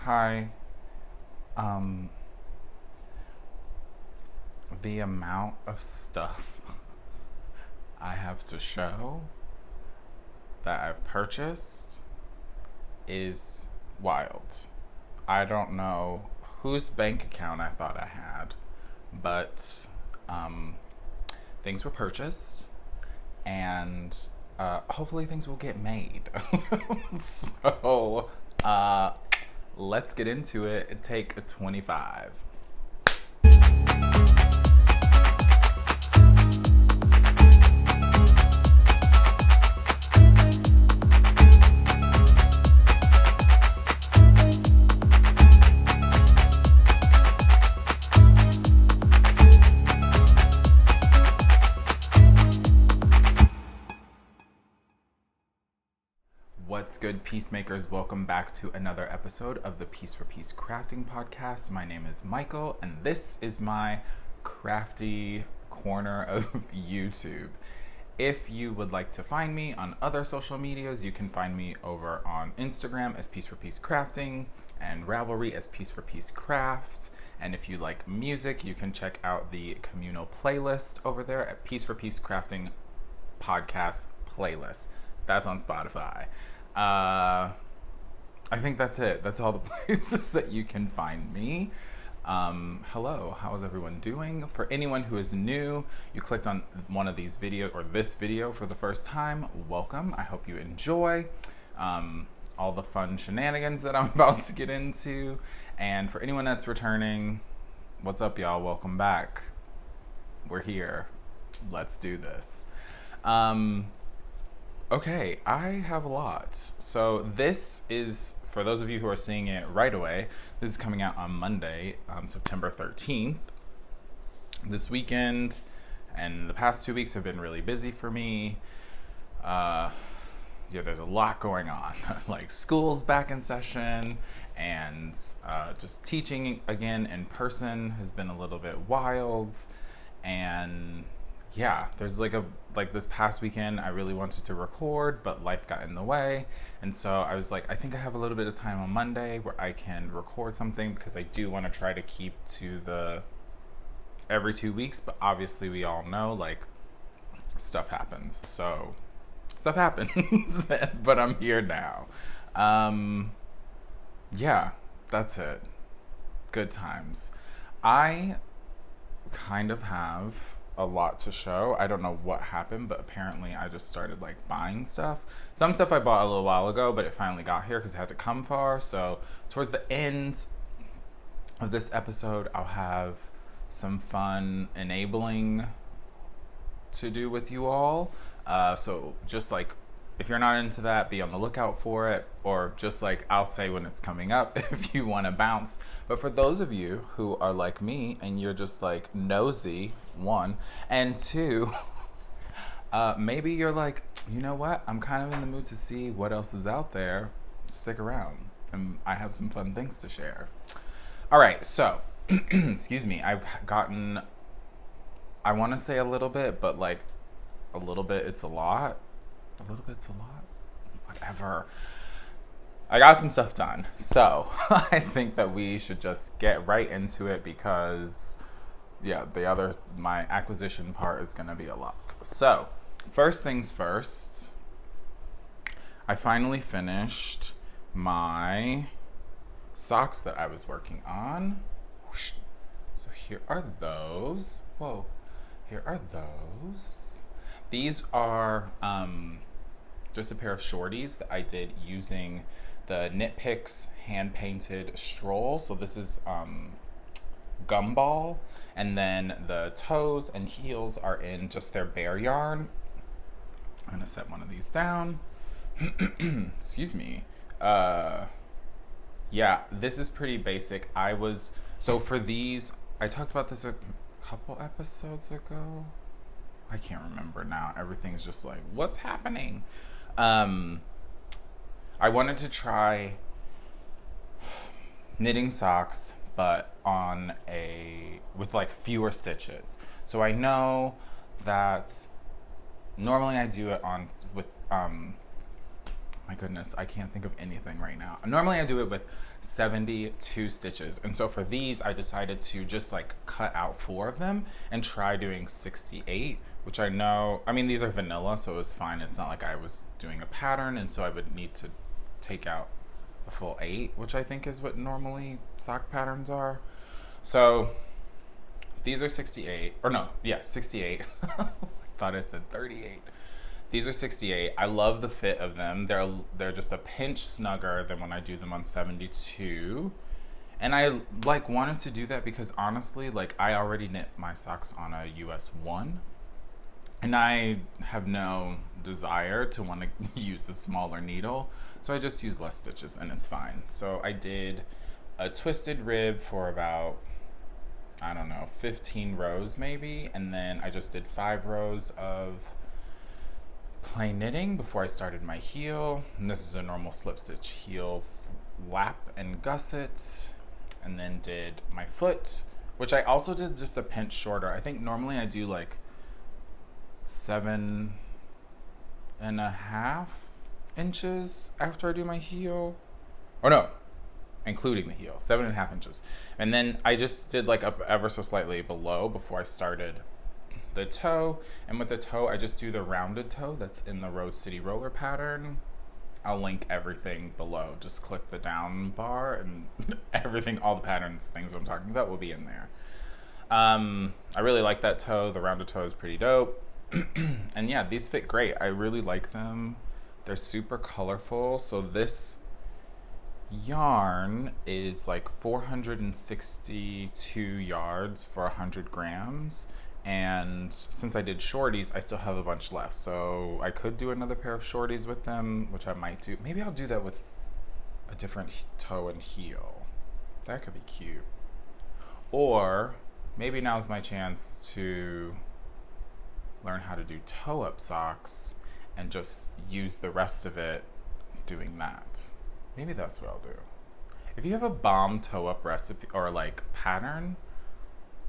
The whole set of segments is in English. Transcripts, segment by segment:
Hi. Um, the amount of stuff I have to show that I've purchased is wild. I don't know whose bank account I thought I had, but um, things were purchased and hopefully things will get made. so uh, let's get into it. Take 25. What's good, peacemakers? Welcome back to another episode of the Piece for Piece Crafting Podcast. My name is Michael, and this is my crafty corner of YouTube. If you would like to find me on other social medias, you can find me over on Instagram as Piece for Piece Crafting and Ravelry as Piece for Piece Craft. And if you like music, you can check out the communal playlist over there at Piece for Piece Crafting Podcast Playlist. That's on Spotify. I think that's it. That's all the places that you can find me. Hello, how is everyone doing? For anyone who is new, you clicked on one of these videos or this video for the first time, welcome. I hope you enjoy all the fun shenanigans that I'm about to get into. And for anyone that's returning, what's up, y'all? Welcome back. We're here. Let's do this. Okay, I have a lot. So this is, for those of you who are seeing it right away, this is coming out on Monday, September 13th. This weekend and the past 2 weeks have been really busy for me. There's a lot going on. Like school's back in session and just teaching again in person has been a little bit wild. And yeah, there's like this past weekend I really wanted to record, but life got in the way. And so I was like, I think I have a little bit of time on Monday where I can record something, because I do want to try to keep to the every 2 weeks, but obviously we all know like stuff happens. So stuff happens, but I'm here now. Yeah, that's it. Good times. I kind of have a lot to show. I don't know what happened, but apparently I just started like buying stuff. Some stuff I bought a little while ago, but it finally got here because it had to come far. So toward the end of this episode, I'll have some fun enabling to do with you all. So just like, if you're not into that, be on the lookout for it, or just like I'll say when it's coming up if you want to bounce. But for those of you who are like me and you're just like nosy, one, and two, maybe you're like, you know what? I'm kind of in the mood to see what else is out there. Stick around, and I have some fun things to share. All right, so excuse me. I've gotten, I want to say a little bit, but like a little bit, it's a lot. A little bit's a lot. Whatever. I got some stuff done. So I think that we should just get right into it, because yeah, my acquisition part is gonna be a lot. So first things first, I finally finished my socks that I was working on. So here are those. Whoa, here are those. These are just a pair of shorties that I did using the KnitPicks hand-painted stroll. So this is gumball, and then the toes and heels are in just their bare yarn. I'm gonna set one of these down. Excuse me. Yeah, this is pretty basic. So for these, I talked about this a couple episodes ago. I can't remember now. Everything's just like, what's happening? I wanted to try knitting socks, but with like fewer stitches. So I know that normally I do it with my my goodness, I can't think of anything right now. Normally I do it with 72 stitches. And so for these, I decided to just like cut out 4 of them and try doing 68, which I know, I mean, these are vanilla, so it was fine. It's not like I was doing a pattern, and so I would need to take out a full 8, which I think is what normally sock patterns are. So these are 68, or no, yeah, 68. I thought I said 38. These are 68. I love the fit of them. They're just a pinch snugger than when I do them on 72. And I like wanted to do that because honestly, like I already knit my socks on a US 1. And I have no desire to want to use a smaller needle. So I just use less stitches and it's fine. So I did a twisted rib for about, I don't know, 15 rows maybe. And then I just did 5 rows of plain knitting before I started my heel. And this is a normal slip stitch heel lap and gusset, and then did my foot, which I also did just a pinch shorter. I think normally I do like 7.5 inches after I do my heel, or no, including the heel, 7.5 inches. And then I just did like up ever so slightly below before I started the toe. And with the toe, I just do the rounded toe that's in the Rose City Roller pattern. I'll link everything below. Just click the down bar and everything, all the patterns, things I'm talking about will be in there. I really like that toe. The rounded toe is pretty dope. And yeah, these fit great. I really like them. They're super colorful. So this yarn is like 462 yards for 100 grams. And since I did shorties, I still have a bunch left. So I could do another pair of shorties with them, which I might do. Maybe I'll do that with a different toe and heel. That could be cute. Or maybe now's my chance to learn how to do toe-up socks and just use the rest of it doing that. Maybe that's what I'll do. If you have a bomb toe-up recipe or like pattern,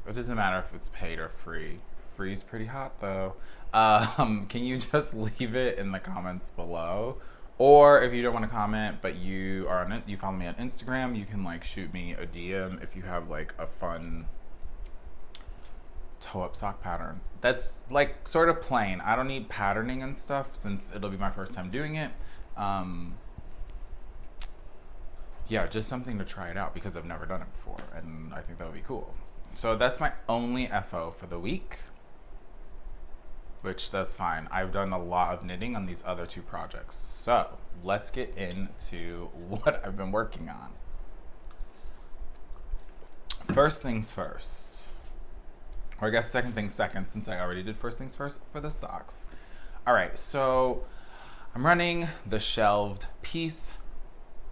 it doesn't matter if it's paid or free. Free's pretty hot though. Can you just leave it in the comments below? Or if you don't want to comment, but you are on it, you follow me on Instagram, you can like shoot me a DM if you have like a fun toe-up sock pattern that's like sort of plain. I don't need patterning and stuff since it'll be my first time doing it. Yeah, just something to try it out because I've never done it before, and I think that would be cool. So that's my only FO for the week, which that's fine. I've done a lot of knitting on these other 2 projects. So let's get into what I've been working on. First things first, or I guess second things second, since I already did first things first for the socks. All right, so I'm running the shelved piece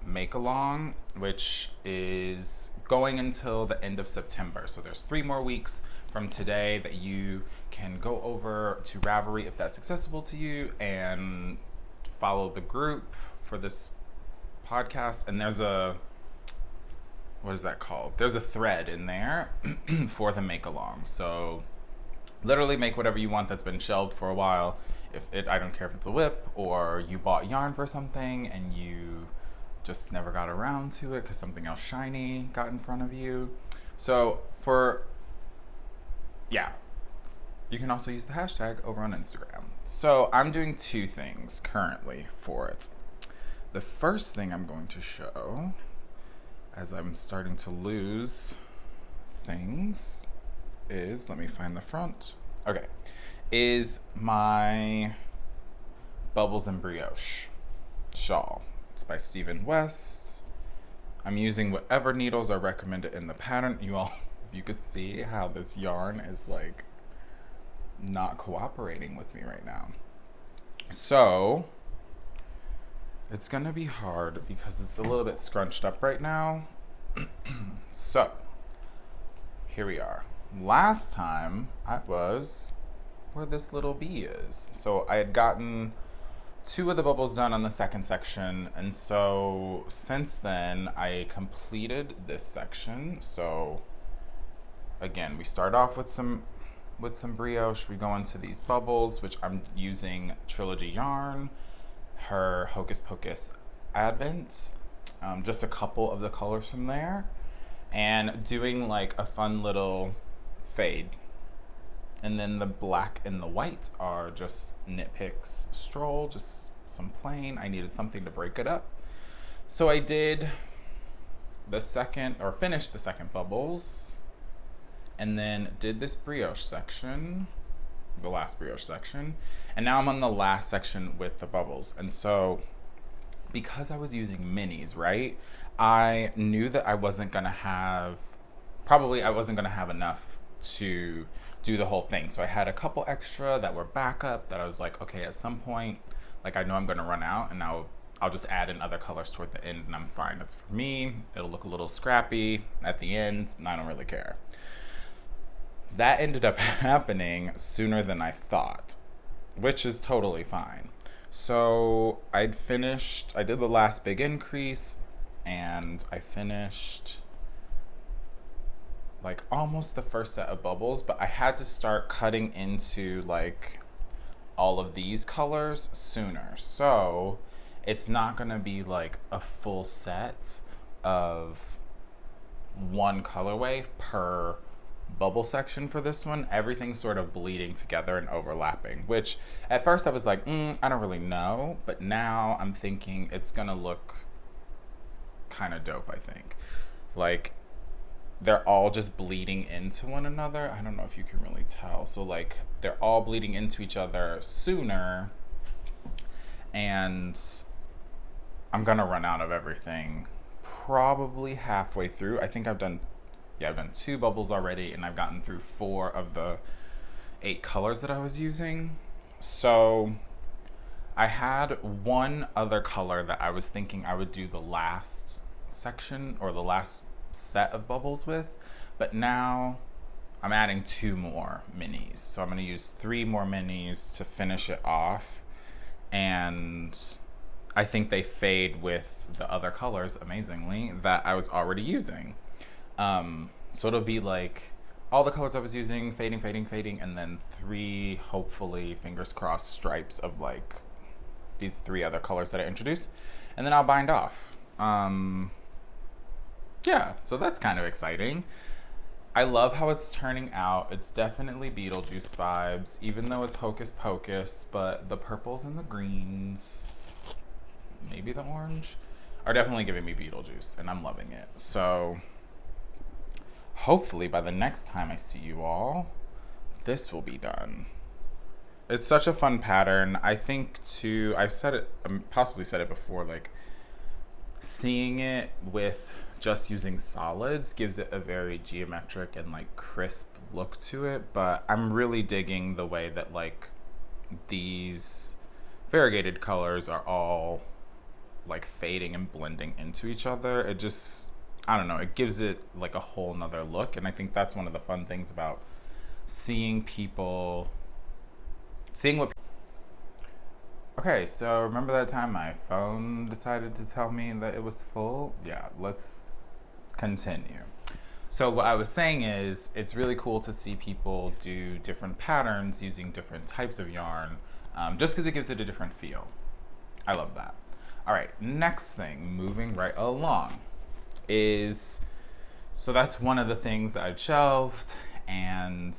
make along, which is going until the end of September. So there's 3 more weeks from today that you can go over to Ravelry if that's accessible to you and follow the group for this podcast. And there's a, what is that called? There's a thread in there for the make along. So literally make whatever you want that's been shelved for a while. I don't care if it's a whip or you bought yarn for something and you just never got around to it because something else shiny got in front of you. So you can also use the hashtag over on Instagram. So I'm doing 2 things currently for it. The first thing I'm going to show, as I'm starting to lose things, is, let me find the front. Okay, is my Bubbles and Brioche shawl. It's by Stephen West. I'm using whatever needles are recommended in the pattern. You could see how this yarn is like not cooperating with me right now. So it's gonna be hard because it's a little bit scrunched up right now. So here we are. Last time I was where this little bee is. So I had gotten 2 of the bubbles done on the second section, and so since then I completed this section. So again, we start off with some brioche, we go into these bubbles, which I'm using Trilogy yarn, her Hocus Pocus Advent, just a couple of the colors from there, and doing like a fun little fade. And then the black and the white are just KnitPicks Stroll, just some plain. I needed something to break it up. So I did finished the second bubbles, and then did this brioche section, the last brioche section, and now I'm on the last section with the bubbles. And so because I was using minis, right, I knew that I wasn't gonna have enough to do the whole thing. So I had a couple extra that were backup that I was like, okay, at some point, like I know I'm gonna run out, and now I'll just add in other colors toward the end and I'm fine. That's for me. It'll look a little scrappy at the end, and I don't really care. That ended up happening sooner than I thought, which is totally fine. So I did the last big increase, and I finished like almost the first set of bubbles, but I had to start cutting into like all of these colors sooner. So it's not gonna be like a full set of one colorway per bubble section for this one. Everything's sort of bleeding together and overlapping, which at first I was like, I don't really know, but now I'm thinking it's gonna look kind of dope, I think. Like, they're all just bleeding into one another. I don't know if you can really tell. So like, they're all bleeding into each other sooner, and I'm gonna run out of everything probably halfway through. I think I've done 2 bubbles already, and I've gotten through 4 of the 8 colors that I was using. So I had one other color that I was thinking I would do the last section or the last set of bubbles with, but now I'm adding 2 more minis. So I'm gonna use 3 more minis to finish it off, and I think they fade with the other colors amazingly that I was already using. So it'll be like all the colors I was using, fading, and then 3, hopefully, fingers crossed, stripes of like these 3 other colors that I introduced, and then I'll bind off. Yeah, so that's kind of exciting. I love how it's turning out. It's definitely Beetlejuice vibes, even though it's Hocus Pocus, but the purples and the greens, maybe the orange, are definitely giving me Beetlejuice, and I'm loving it. So hopefully by the next time I see you all, this will be done. It's such a fun pattern. I think too, I've said it, possibly said it before, like seeing it with just using solids gives it a very geometric and like crisp look to it, but I'm really digging the way that like these variegated colors are all like fading and blending into each other. It just, I don't know, it gives it like a whole nother look, and I think that's one of the fun things about seeing what. Okay, so remember that time my phone decided to tell me that it was full? Yeah, let's continue. So what I was saying is, it's really cool to see people do different patterns using different types of yarn, just because it gives it a different feel. I love that. All right, next thing, moving right along, is, so that's one of the things that I'd shelved and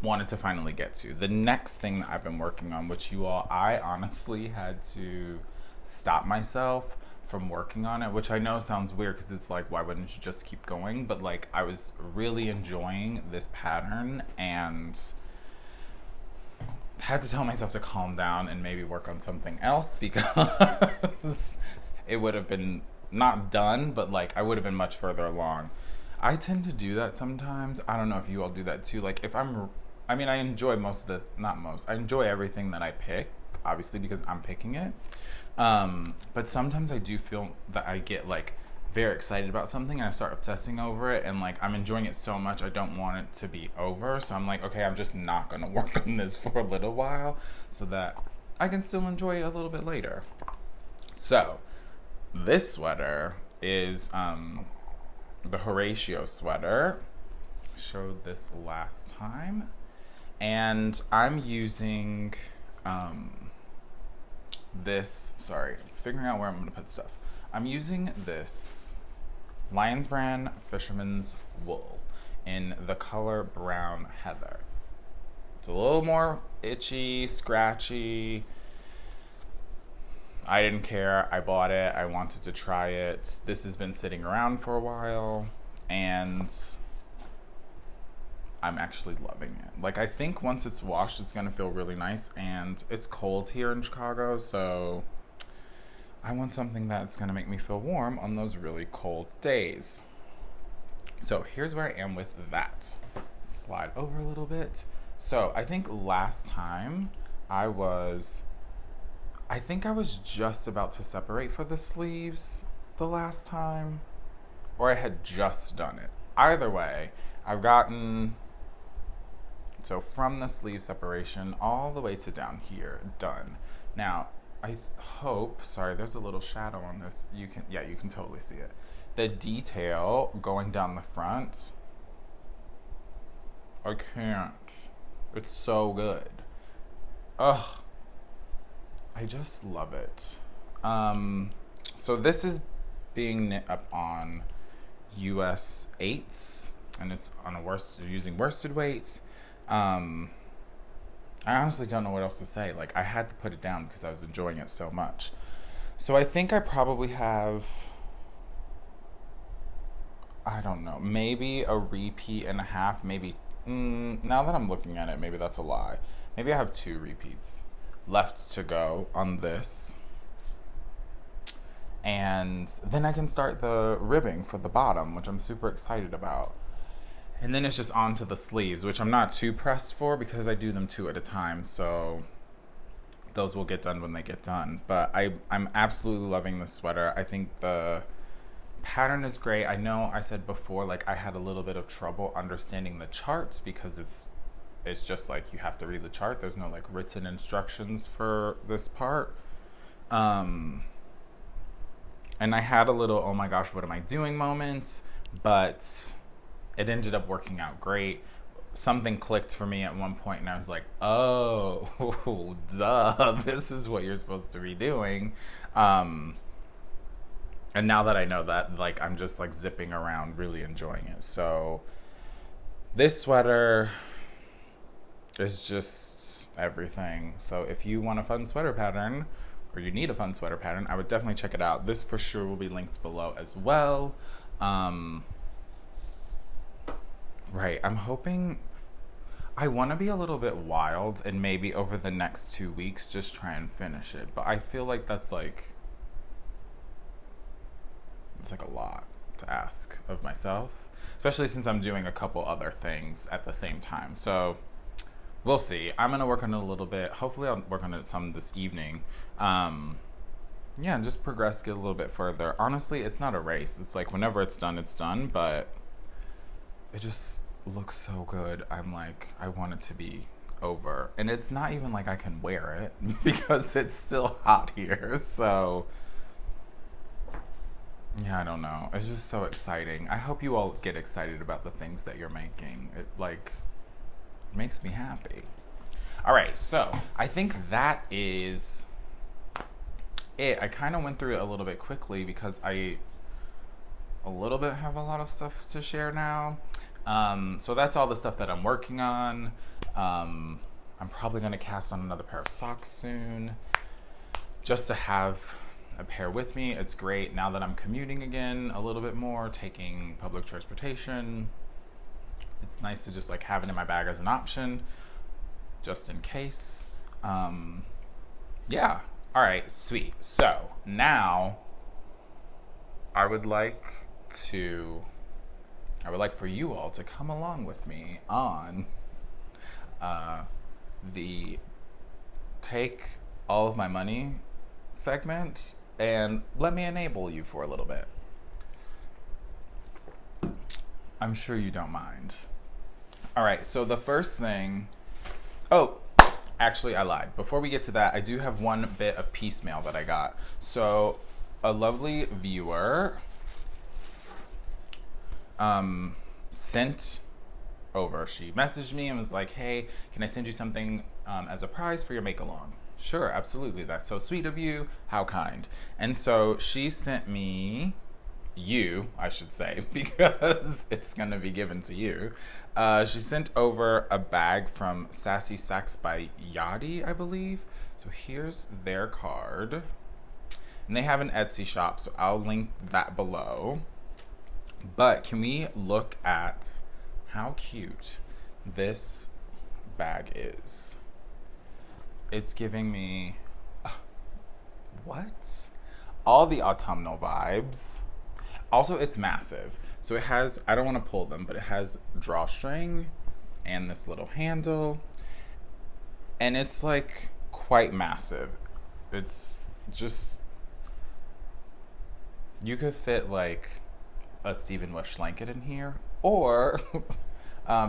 wanted to finally get to. The next thing that I've been working on, which I honestly had to stop myself from working on it, which I know sounds weird because it's like, why wouldn't you just keep going? But like, I was really enjoying this pattern and had to tell myself to calm down and maybe work on something else, because it would have been not done, but like I would have been much further along. I tend to do that sometimes. I don't know if you all do that too. Like if I enjoy I enjoy everything that I pick, obviously, because I'm picking it. But sometimes I do feel that I get like very excited about something and I start obsessing over it, and like I'm enjoying it so much I don't want it to be over. So I'm like, okay, I'm just not gonna work on this for a little while so that I can still enjoy it a little bit later. So this sweater is the Horacio Sweater. Showed this last time. And I'm using figuring out where I'm gonna put stuff. I'm using this Lions Brand Fisherman's Wool in the color Brown Heather. It's a little more itchy, scratchy. I didn't care. I bought it. I wanted to try it. This has been sitting around for a while, and I'm actually loving it. Like, I think once it's washed, it's gonna feel really nice, and it's cold here in Chicago, so I want something that's gonna make me feel warm on those really cold days. So here's where I am with that. Slide over a little bit. So I think last time I think I was just about to separate for the sleeves the last time, or I had just done it. Either way, I've gotten, so from the sleeve separation all the way to down here, done. Now, I hope, sorry, there's a little shadow on this. You can totally see it. The detail going down the front, I can't. It's so good. Ugh. I just love it. So this is being knit up on US 8s, and it's on using worsted weights. I honestly don't know what else to say. Like, I had to put it down because I was enjoying it so much. So I think I probably have, I don't know, maybe a repeat and a half, maybe, now that I'm looking at it, maybe that's a lie. Maybe I have 2 repeats left to go on this. And then I can start the ribbing for the bottom, which I'm super excited about. And then it's just on to the sleeves, which I'm not too pressed for because I do them 2 at a time, so those will get done when they get done. But I'm absolutely loving this sweater. I think the pattern is great. I know I said before, like, I had a little bit of trouble understanding the charts because it's just like you have to read the chart. There's no like written instructions for this part. And I had a little, oh my gosh, what am I doing moment, but it ended up working out great. Something clicked for me at one point and I was like, oh, duh, this is what you're supposed to be doing. And now that I know that, like, I'm just like zipping around, really enjoying it. So this sweater is just everything. So if you want a fun sweater pattern, or you need a fun sweater pattern, I would definitely check it out. This for sure will be linked below as well. Right, I'm hoping, I want to be a little bit wild and maybe over the next 2 weeks just try and finish it. But I feel like that's like, it's like a lot to ask of myself, especially since I'm doing a couple other things at the same time. So we'll see. I'm gonna work on it a little bit. Hopefully I'll work on it some this evening. Yeah, and just progress, get a little bit further. Honestly, it's not a race. It's like whenever it's done, but it just looks so good. I'm like, I want it to be over. And it's not even like I can wear it because it's still hot here. So yeah, I don't know. It's just so exciting. I hope you all get excited about the things that you're making. It like makes me happy. All right, so I think that is it. I kind of went through it a little bit quickly because I a little bit have a lot of stuff to share now. So that's all the stuff that I'm working on. I'm probably gonna cast on another pair of socks soon just to have a pair with me. It's great now that I'm commuting again a little bit more, taking public transportation. It's nice to just like have it in my bag as an option, just in case. Yeah. All right, sweet. So now I would like for you all to come along with me on the take all of my money segment and let me enable you for a little bit. I'm sure you don't mind. All right, so the first thing, actually I lied. Before we get to that, I do have one bit of piece mail that I got. So a lovely viewer sent over, she messaged me and was like, hey, can I send you something as a prize for your make along? Sure, absolutely. That's so sweet of you. How kind. And so she sent me, you, I should say, because it's going to be given to you. She sent over a bag from Sassy Sacks by Yachty, I believe. So here's their card. And they have an Etsy shop, so I'll link that below. But can we look at how cute this bag is? It's giving me what? All the autumnal vibes. Also, it's massive. So it has, I don't want to pull them, but it has drawstring and this little handle. And it's like quite massive. It's just, you could fit like a Stephen West blanket in here, or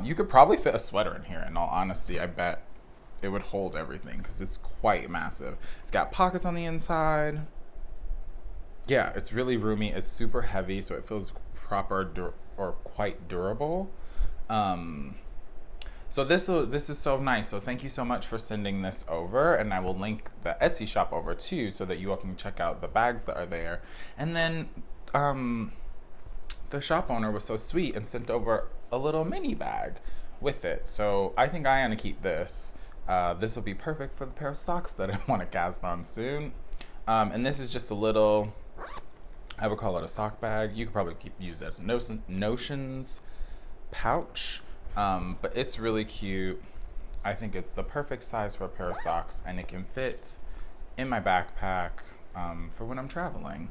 you could probably fit a sweater in here. In all honesty, I bet it would hold everything because it's quite massive. It's got pockets on the inside. Yeah, it's really roomy. It's super heavy, so it feels proper or quite durable. So this is so nice. So thank you so much for sending this over, and I will link the Etsy shop over too, so that you all can check out the bags that are there. And then the shop owner was so sweet and sent over a little mini bag with it. So I think I want to keep this. This will be perfect for the pair of socks that I want to cast on soon. And this is just a little, I would call it a sock bag. You could probably use it as a notions pouch. But it's really cute. I think it's the perfect size for a pair of socks, and it can fit in my backpack for when I'm traveling.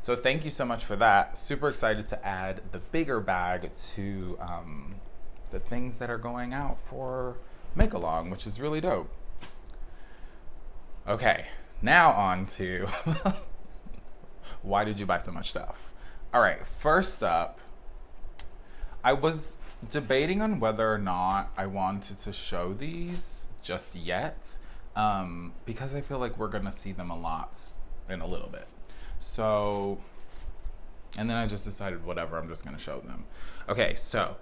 So thank you so much for that. Super excited to add the bigger bag to the things that are going out for Make Along, which is really dope. Okay, now on to why did you buy so much stuff? All right, first up, I was debating on whether or not I wanted to show these just yet, because I feel like we're gonna see them a lot in a little bit. So, and then I just decided, whatever, I'm just gonna show them. Okay, so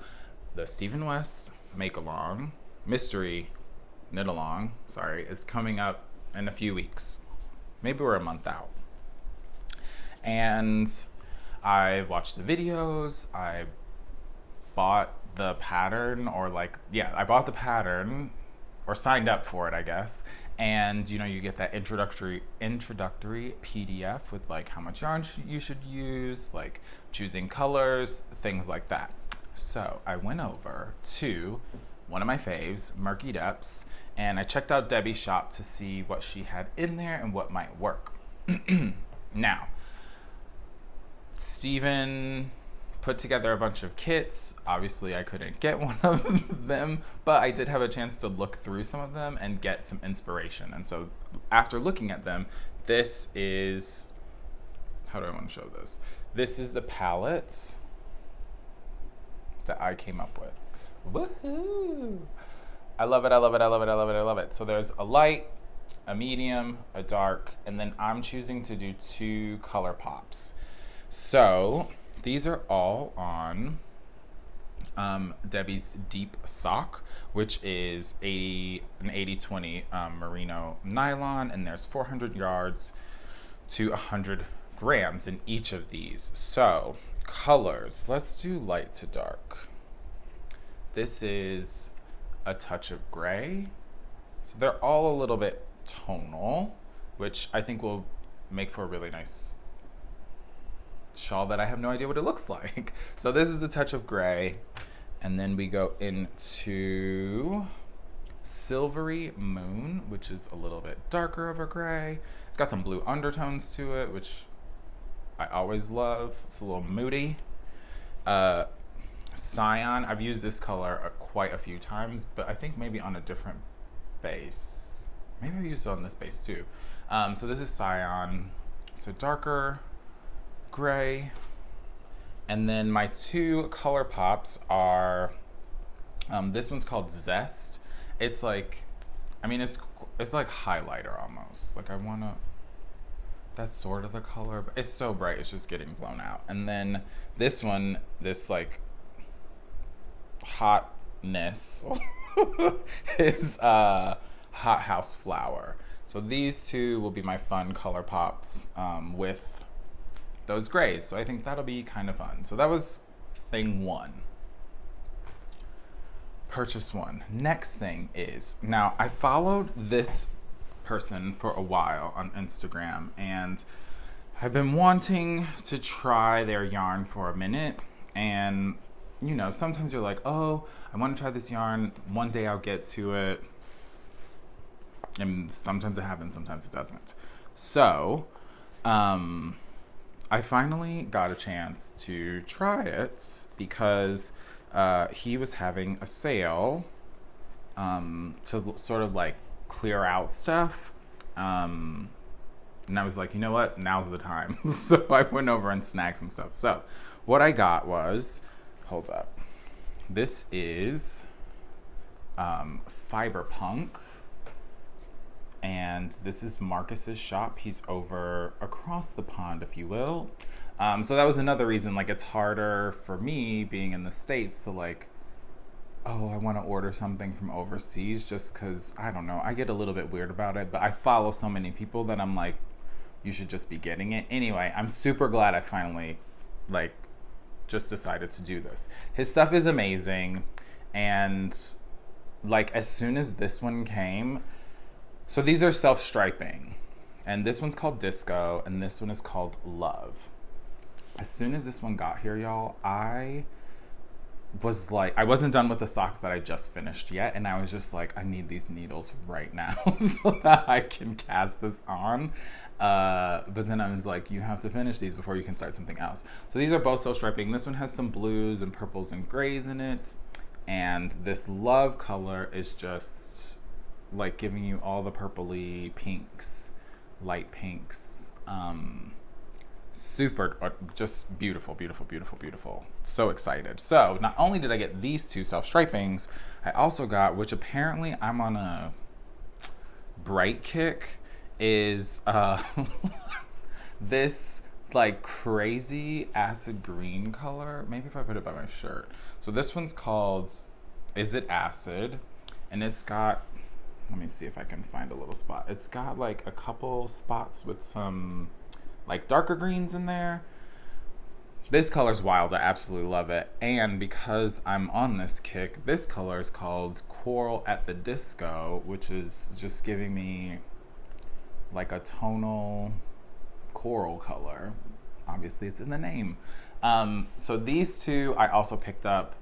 the Stephen West Make Along Mystery Knit Along, is coming up in a few weeks. Maybe we're a month out. And I watched the videos, I bought the pattern, I bought the pattern, or signed up for it, I guess. And you get that introductory PDF with like how much yarn you should use, like choosing colors, things like that. So I went over to one of my faves, Murky Depths, and I checked out Debbie's shop to see what she had in there and what might work. Now, Steven put together a bunch of kits. Obviously, I couldn't get one of them, but I did have a chance to look through some of them and get some inspiration. And so after looking at them, this is, how do I want to show this? This is the palette that I came up with. Woohoo! I love it, I love it, I love it, I love it, I love it. So there's a light, a medium, a dark, and then I'm choosing to do 2 color pops. So these are all on Debbie's Deep Sock, which is an 80/20 merino nylon, and there's 400 yards to 100 grams in each of these. So colors, let's do light to dark. This is a touch of gray. So they're all a little bit tonal, which I think will make for a really nice shawl that I have no idea what it looks like. So this is a touch of gray. And then we go into Silvery Moon, which is a little bit darker of a gray. It's got some blue undertones to it, which I always love. It's a little moody. Cyan, I've used this color quite a few times, but I think maybe on a different base. Maybe I've used it on this base too. So this is Cyan, so darker gray. And then my 2 color pops are, this one's called Zest. It's like, it's like highlighter almost. Like that's sort of the color, but it's so bright, it's just getting blown out. And then this one, this like hotness is Hot House Flower. So these two will be my fun color pops with those grays. So I think that'll be kind of fun. So that was thing one. Purchase one. Next thing is, now I followed this person for a while on Instagram, and I've been wanting to try their yarn for a minute. And you know, sometimes you're like, oh, I want to try this yarn, one day I'll get to it. And sometimes it happens, sometimes it doesn't. So I finally got a chance to try it because he was having a sale to sort of like clear out stuff. And I was like, you know what? Now's the time. So I went over and snagged some stuff. So what I got was, hold up. This is Fiber Punk. And this is Marcus's shop. He's over across the pond, if you will. So that was another reason, like, it's harder for me being in the States to like, oh, I want to order something from overseas, just because, I don't know, I get a little bit weird about it, but I follow so many people that I'm like, you should just be getting it. Anyway, I'm super glad I finally, like, just decided to do this. His stuff is amazing, and, like, as soon as this one came, so these are self-striping, and this one's called Disco, and this one is called Love. As soon as this one got here, y'all, I was like, I wasn't done with the socks that I just finished yet, and I was just like, I need these needles right now so that I can cast this on. But then I was like, you have to finish these before you can start something else. So these are both self-striping. This one has some blues and purples and grays in it, and this Love color is just like giving you all the purpley pinks, light pinks, super, just beautiful, beautiful, beautiful, beautiful. So excited. So not only did I get these two self-stripings, I also got, which apparently I'm on a bright kick, is this like crazy acid green color. Maybe if I put it by my shirt. So this one's called Is It Acid? And it's got, let me see if I can find a little spot. It's got like a couple spots with some like darker greens in there. This color's wild. I absolutely love it. And because I'm on this kick, this color is called Coral at the Disco, which is just giving me like a tonal coral color. Obviously it's in the name. So these two I also picked up.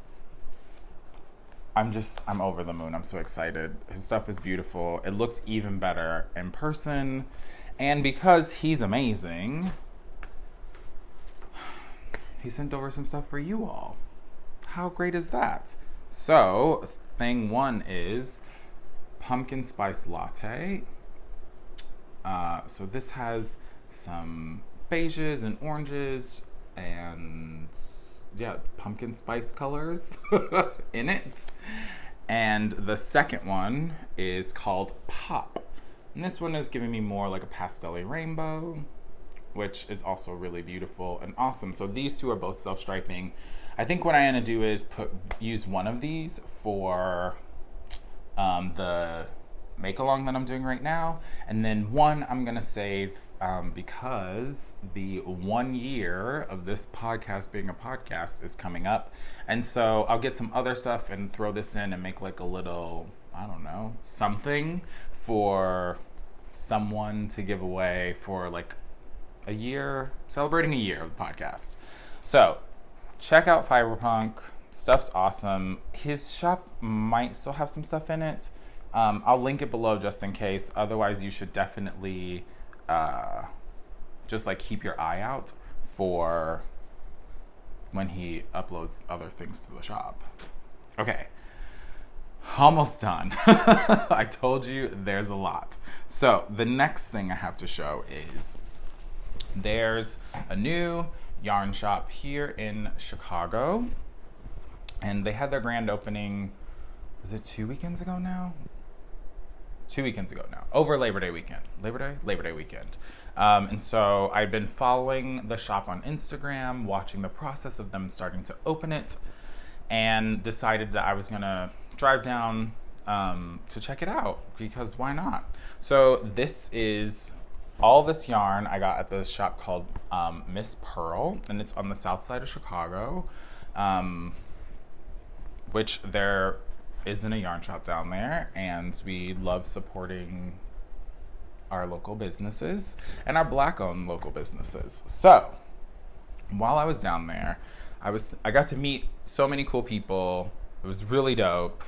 I'm over the moon. I'm so excited. His stuff is beautiful. It looks even better in person. And because he's amazing, he sent over some stuff for you all. How great is that? So thing one is pumpkin spice latte. So this has some beiges and oranges and yeah, pumpkin spice colors in it. And the second one is called Pop. And this one is giving me more like a pastel-y rainbow, which is also really beautiful and awesome. So these two are both self-striping. I think what I'm gonna do is use one of these for the make-along that I'm doing right now. And then one I'm gonna save because the 1 year of this podcast being a podcast is coming up. And so I'll get some other stuff and throw this in and make like a little, I don't know, something for someone to give away for like a year, celebrating a year of the podcast. So check out Fiberpunk. Stuff's awesome. His shop might still have some stuff in it. I'll link it below just in case. Otherwise, you should definitely just like keep your eye out for when he uploads other things to the shop. Okay, almost done. I told you there's a lot. So the next thing I have to show is there's a new yarn shop here in Chicago, and they had their grand opening, was it 2 weekends ago now? 2 weekends ago now, over Labor Day weekend. Labor Day weekend. And so I've been following the shop on Instagram, watching the process of them starting to open it, and decided that I was gonna drive down to check it out, because why not? So all this yarn I got at this shop called Miss Pearl, and it's on the south side of Chicago, which there isn't a yarn shop down there, and we love supporting our local businesses and our Black-owned local businesses. So while I was down there, I got to meet so many cool people. It was really dope.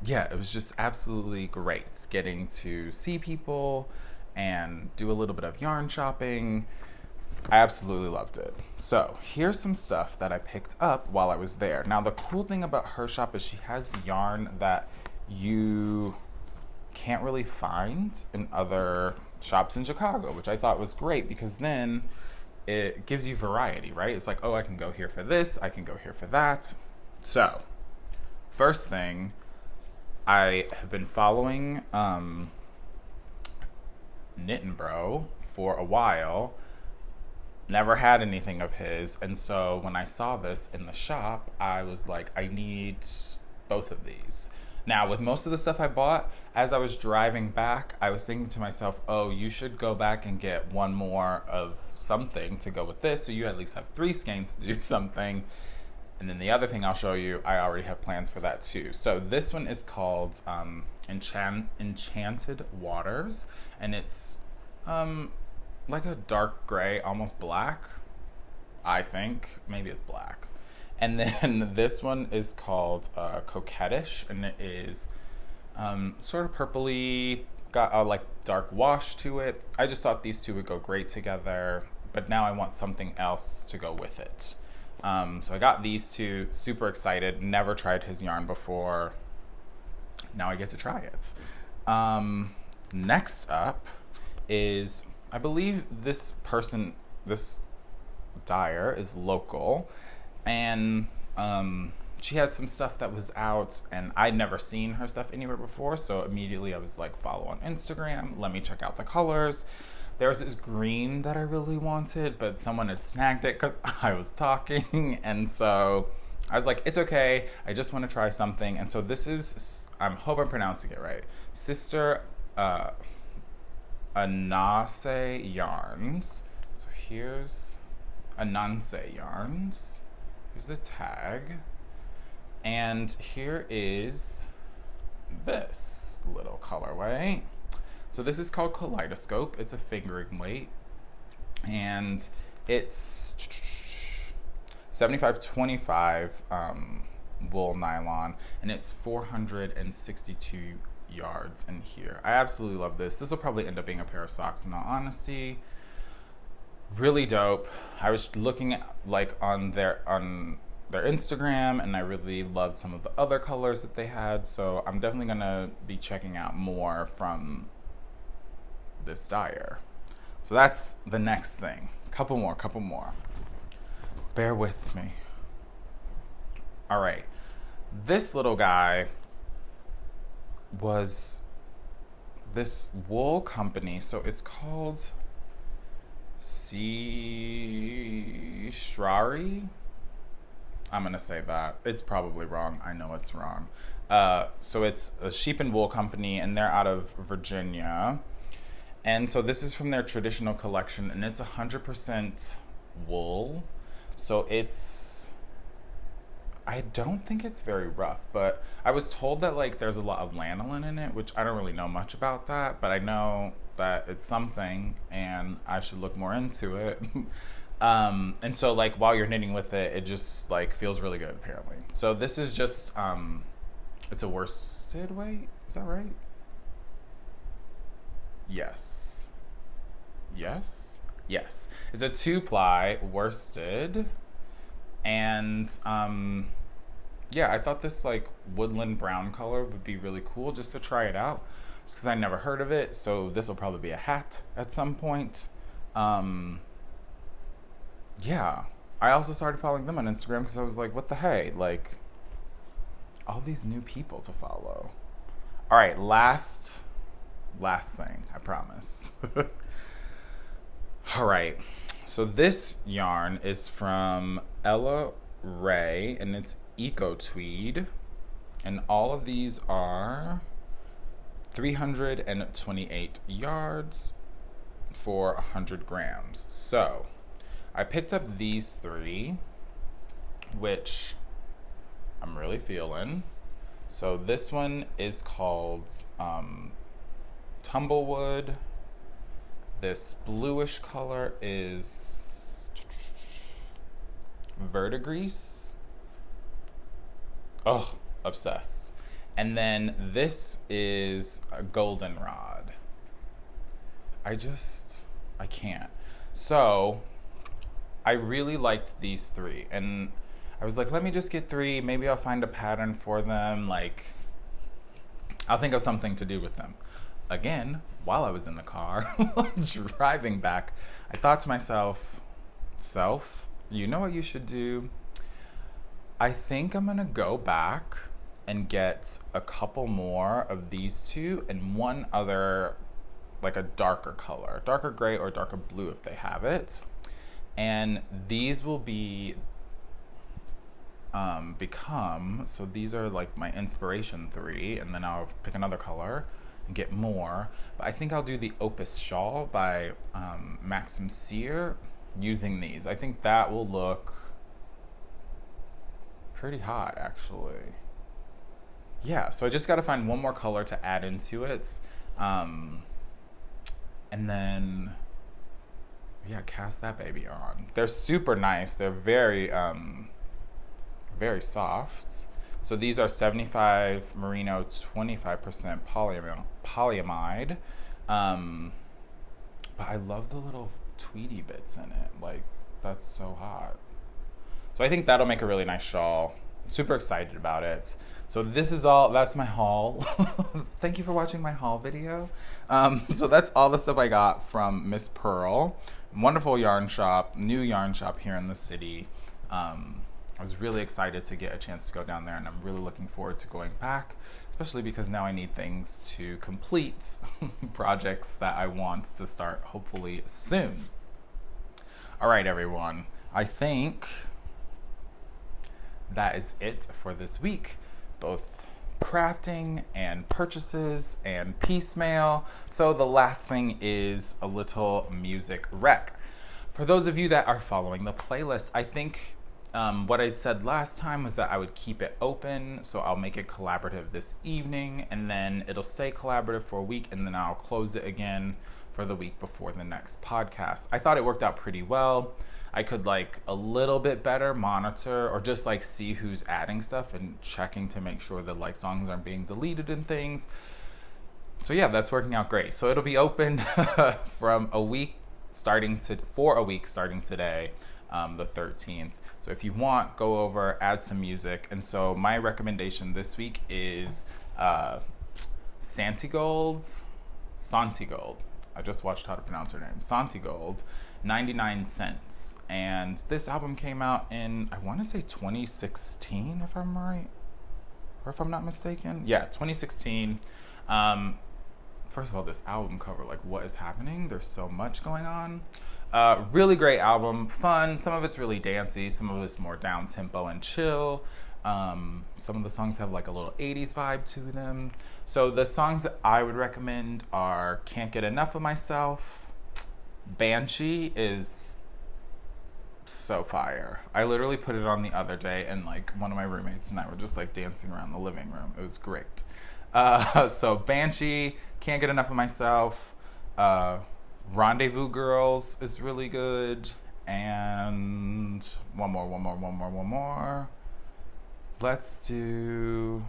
Yeah, it was just absolutely great getting to see people and do a little bit of yarn shopping. I absolutely loved it. So here's some stuff that I picked up while I was there. Now, the cool thing about her shop is she has yarn that you can't really find in other shops in Chicago, which I thought was great, because then it gives you variety, right? It's like, oh, I can go here for this, I can go here for that. So, first thing, I have been following Knit Bro for a while. Never had anything of his, and so when I saw this in the shop, I was like, I need both of these. Now, with most of the stuff I bought, as I was driving back, I was thinking to myself, oh, you should go back and get one more of something to go with this, so you at least have 3 skeins to do something. And then the other thing I'll show you, I already have plans for that too. So this one is called Enchanted Waters, and it's like a dark gray, almost black, I think. Maybe it's black. And then this one is called Coquettish, and it is sort of purpley, got a like dark wash to it. I just thought these two would go great together, but now I want something else to go with it. So I got these two, super excited, never tried his yarn before. Now I get to try it. Next up is, I believe this dyer is local, and she had some stuff that was out, and I'd never seen her stuff anywhere before, so immediately I was like, follow on Instagram, let me check out the colors. There was this green that I really wanted, but someone had snagged it because I was talking, and so I was like, it's okay, I just want to try something. And so this is, I hope I'm pronouncing it right, Sister Anase Yarns. So here's Ananse Yarns. Here's the tag. And here is this little colorway. So this is called Kaleidoscope. It's a fingering weight. And it's 75-25 wool nylon. And it's 462 yards in here. I absolutely love this. This will probably end up being a pair of socks in all honesty. Really dope. I was looking at like on their Instagram, and I really loved some of the other colors that they had, so I'm definitely gonna be checking out more from this dyer. So that's the next thing. Couple more. Bear with me. All right. This little guy was this wool company, so it's called Strari. I'm gonna say that. It's probably wrong. I know it's wrong. So it's a sheep and wool company, and they're out of Virginia. And so this is from their traditional collection, and it's 100% wool. So I don't think it's very rough, but I was told that like there's a lot of lanolin in it, which I don't really know much about that, but I know that it's something, and I should look more into it. And so like while you're knitting with it, it just like feels really good apparently. So this is just, it's a worsted weight, is that right? Yes. It's a 2-ply worsted, and yeah, I thought this like woodland brown color would be really cool just to try it out, just because I never heard of it. So this will probably be a hat at some point. Yeah, I also started following them on Instagram because I was like, what the hey, like all these new people to follow. All right, last thing, I promise. All right, so this yarn is from Ella Ray, and it's Eco Tweed. And all of these are 328 yards for 100 grams. So I picked up these three, which I'm really feeling. So this one is called Tumblewood. This bluish color is Verdigris. Oh, obsessed. And then this is a Goldenrod. I can't. So I really liked these three, and I was like, let me just get three. Maybe I'll find a pattern for them. Like, I'll think of something to do with them. Again, while I was in the car driving back, I thought to myself, you know what you should do? I think I'm gonna go back and get a couple more of these two and one other, like a darker color, darker gray or darker blue if they have it. And these will be so these are like my inspiration three, and then I'll pick another color and get more. But I think I'll do the Opus Shawl by Maxim Sear using these. I think that will look pretty hot, actually. Yeah, so I just got to find one more color to add into it. And then, yeah, cast that baby on. They're super nice. They're very, very soft. So these are 75 merino, 25% polyamide. But I love the little tweedy bits in it. Like, that's so hot. So I think that'll make a really nice shawl. Super excited about it. So this is all, that's my haul. Thank you for watching my haul video. So that's all the stuff I got from Miss Pearl. Wonderful yarn shop, new yarn shop here in the city. I was really excited to get a chance to go down there, and I'm really looking forward to going back, especially because now I need things to complete projects that I want to start hopefully soon. All right, everyone. I think that is it for this week, both crafting and purchases and piecemeal. So the last thing is a little music rec. For those of you that are following the playlist, I think what I said last time was that I would keep it open, so I'll make it collaborative this evening, and then it'll stay collaborative for a week, and then I'll close it again for the week before the next podcast. I thought it worked out pretty well. I could like a little bit better monitor or just like see who's adding stuff and checking to make sure that like songs aren't being deleted and things. So yeah, that's working out great. So it'll be open for a week starting today, the 13th. So if you want, go over, add some music. And so my recommendation this week is Santigold. I just watched how to pronounce her name. Santigold, 99 cents. And this album came out in, I want to say 2016, if I'm right, or if I'm not mistaken. Yeah, 2016. First of all, this album cover, like, what is happening? There's so much going on. Really great album, fun. Some of it's really dancey, some of it's more down tempo and chill. Some of the songs have like a little 80s vibe to them. So the songs that I would recommend are Can't Get Enough of Myself. Banshee is so fire. I literally put it on the other day, and like one of my roommates and I were just like dancing around the living room. It was great. So Banshee, Can't Get Enough of Myself. Rendezvous Girls is really good. And one more. Let's do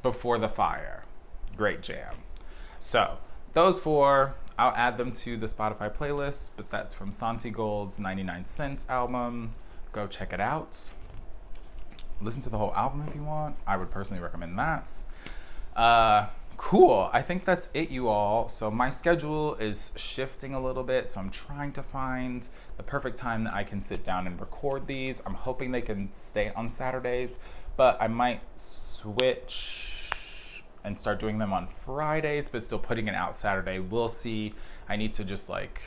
Before the Fire. Great jam. So those four, I'll add them to the Spotify playlist, but that's from Santigold's 99 Cents album. Go check it out. Listen to the whole album if you want. I would personally recommend that. Cool. I think that's it, you all. So my schedule is shifting a little bit, so I'm trying to find the perfect time that I can sit down and record these. I'm hoping they can stay on Saturdays, but I might switch and start doing them on Fridays, but still putting it out Saturday. We'll see. I need to just like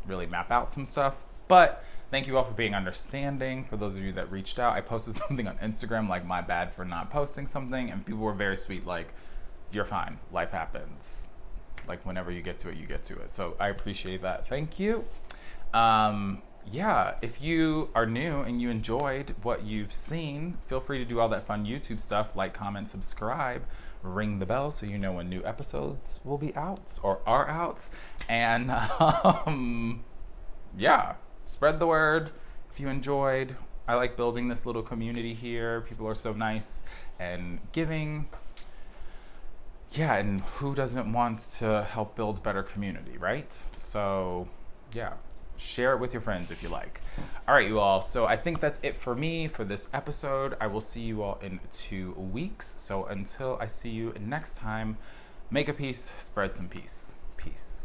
really map out some stuff. But thank you all for being understanding. For those of you that reached out, I posted something on Instagram, like, my bad for not posting something, and people were very sweet, like, you're fine, life happens. Like, whenever you get to it, you get to it. So I appreciate that. Thank you. Yeah, if you are new and you enjoyed what you've seen, feel free to do all that fun YouTube stuff, like, comment, subscribe, ring the bell so you know when new episodes will be out or are out. And yeah, spread the word if you enjoyed. I like building this little community here. People are so nice and giving. Yeah, and who doesn't want to help build better community, right? So yeah, share it with your friends if you like. All right, you all. So I think that's it for me for this episode. I will see you all in 2 weeks. So until I see you next time, make a piece, spread some peace. Peace.